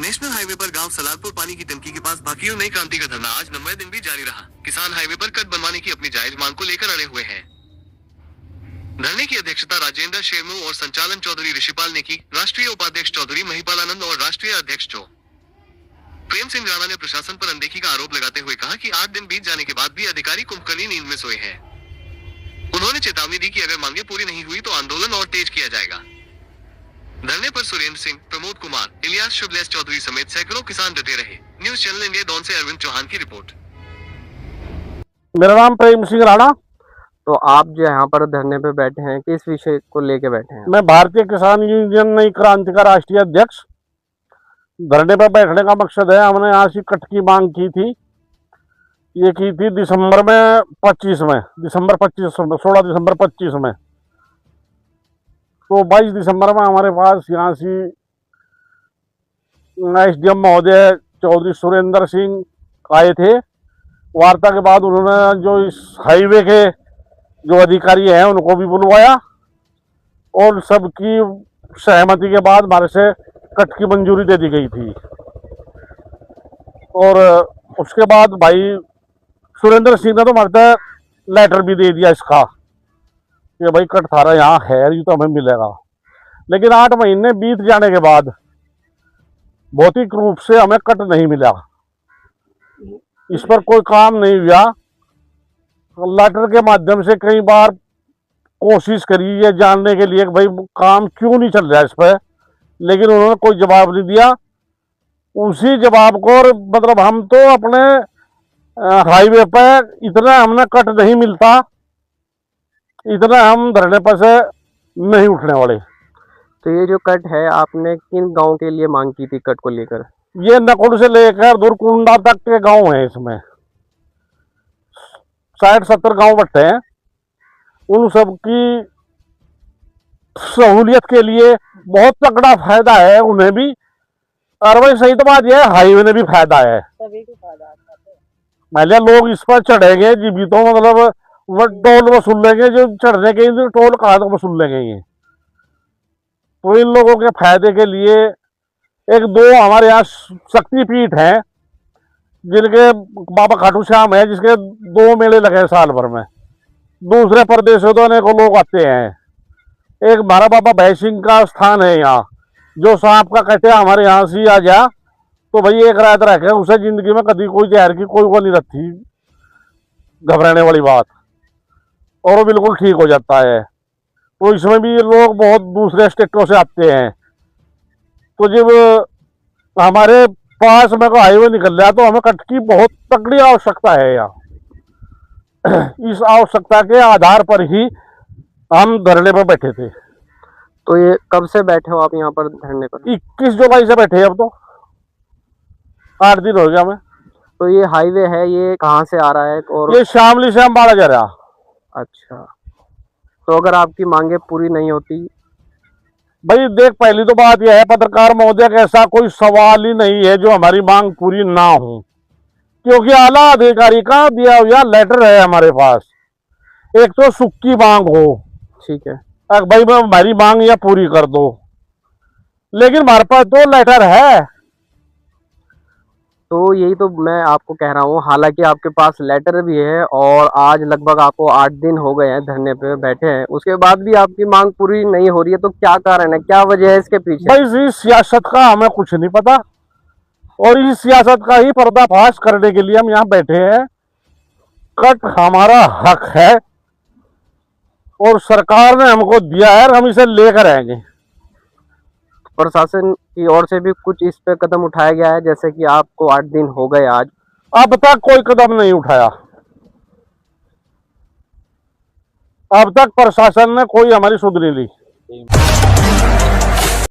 National highway पर गांव सलारपुर पानी की टंकी के पास भाकियों नई क्रांति का धरना आज 9वें दिन भी जारी रहा। किसान हाईवे पर कट बनवाने की अपनी जायज मांग को लेकर अड़े हुए हैं। धरने की अध्यक्षता राजेंद्र शेरमू और संचालन चौधरी ऋषिपाल ने की। राष्ट्रीय उपाध्यक्ष चौधरी महिपालानंद और राष्ट्रीय अध्यक्ष चौ प्रेम सिंह राणा ने प्रशासन पर अनदेखी का आरोप लगाते हुए कहा कि 8 दिन बीत जाने के बाद भी अधिकारी कुंभकर्णी नींद में सोए हैं। उन्होंने चेतावनी दी कि अगर मांगे पूरी नहीं हुई तो आंदोलन और तेज किया जाएगा। धरने पर सुरेंद्र सिंह, प्रमोद कुमार, इलियास शुभलेस चौधरी समेत सैकड़ों किसान डटे रहे। न्यूज चैनल इंडिया डॉन से अरविंद चौहान की रिपोर्ट। मेरा नाम प्रेम सिंह राणा। तो आप जो यहाँ पर धरने पे बैठे हैं, किस विषय को लेके बैठे हैं? मैं भारतीय किसान यूनियन नई क्रांति का राष्ट्रीय अध्यक्ष। धरने पर बैठने का मकसद है, हमने यहाँ से कट की मांग की थी। ये की थी दिसंबर 25 में 16 दिसंबर 25 में। तो 22 दिसंबर में हमारे पास यहाँ से एसडीएम महोदय चौधरी सुरेंद्र सिंह आए थे। वार्ता के बाद उन्होंने जो इस हाईवे के जो अधिकारी हैं उनको भी बुलवाया और सबकी सहमति के बाद हमारे से कट की मंजूरी दे दी गई थी। और उसके बाद भाई सुरेंद्र सिंह ने तो हमारे लेटर भी दे दिया इसका कि भाई कट थारा यहाँ है, ये तो हमें मिलेगा। लेकिन 8 महीने बीत जाने के बाद भौतिक रूप से हमें कट नहीं मिला। इस पर कोई काम नहीं हुआ। लेटर के माध्यम से कई बार कोशिश करी ये जानने के लिए कि भाई काम क्यों नहीं चल रहा है इस पर, लेकिन उन्होंने कोई जवाब नहीं दिया। उसी जवाब को मतलब हम तो अपने हाईवे पर इतना हमने कट नहीं मिलता, इतना हम धरने पर से नहीं उठने वाले। तो ये जो कट है, आपने किन गांव के लिए मांग की थी कट को लेकर? ये नकुल से लेकर दुरकुंडा तक के गांव हैं। इसमें 60-70 गांव बट्टे हैं। उन सब की सहूलियत के लिए बहुत तगड़ा फायदा है उन्हें भी। और वही सही तो बात यह है, हाईवे ने भी फायदा है। सभी को फायदा पहले लोग इस पर चढ़ेंगे जीवितों, मतलब वो टोल वसूल लेंगे। जो चढ़ने के टोल कहाँ तक वसूल लेंगे ये? तो इन लोगों के फायदे के लिए 1-2 हमारे यहाँ शक्तिपीठ हैं जिनके बाबा खाटू श्याम है, जिसके 2 मेले लगे साल भर में। दूसरे प्रदेशों तो अनेकों लोग आते हैं। एक हमारा बाबा भय सिंह का स्थान है यहाँ, जो सांप का कहते हैं हमारे यहाँ से आ जा तो भाई एक रात रह के उसे जिंदगी में कभी कोई जहर की कोई वो नहीं रहती, घबराने वाली बात, और वो बिल्कुल ठीक हो जाता है। तो इसमें भी लोग बहुत दूसरे स्टेटों से आते हैं। तो जब हमारे पास में को हाईवे निकल रहा तो हमें कट की बहुत तगड़ी आवश्यकता है यहाँ। इस आवश्यकता के आधार पर ही हम धरने पर बैठे थे। तो ये कब से बैठे हो आप यहाँ पर धरने पर? 21 जुलाई से बैठे। अब तो 8 दिन हो गया हमें। तो ये हाईवे है, ये कहाँ से आ रहा है? और ये शामली से अम्बाड़ा जा रहा। अच्छा, तो अगर आपकी मांगे पूरी नहीं होती? भाई देख, पहली तो बात यह है पत्रकार महोदय का ऐसा कोई सवाल ही नहीं है जो हमारी मांग पूरी ना हो, क्योंकि आला अधिकारी का दिया हुआ लेटर है हमारे पास। एक तो सुख की मांग हो, ठीक है भाई मैं हमारी मांग या पूरी कर दो, लेकिन हमारे पास 2 लेटर है। तो यही तो मैं आपको कह रहा हूँ, हालांकि आपके पास लेटर भी है और आज लगभग आपको 8 दिन हो गए हैं धरने पे बैठे हैं, उसके बाद भी आपकी मांग पूरी नहीं हो रही है। तो क्या कारण है, क्या वजह है इसके पीछे? भाई इस सियासत का हमें कुछ नहीं पता, और इस सियासत का ही पर्दाफाश करने के लिए हम यहाँ बैठे हैं। कट हमारा हक है और सरकार ने हमको दिया है, हम इसे लेकर आएंगे। प्रशासन की ओर से भी कुछ इस पे कदम उठाया गया है, जैसे कि आपको 8 दिन हो गए आज? अब तक कोई कदम नहीं उठाया। अब तक प्रशासन ने कोई हमारी सुध नहीं ली।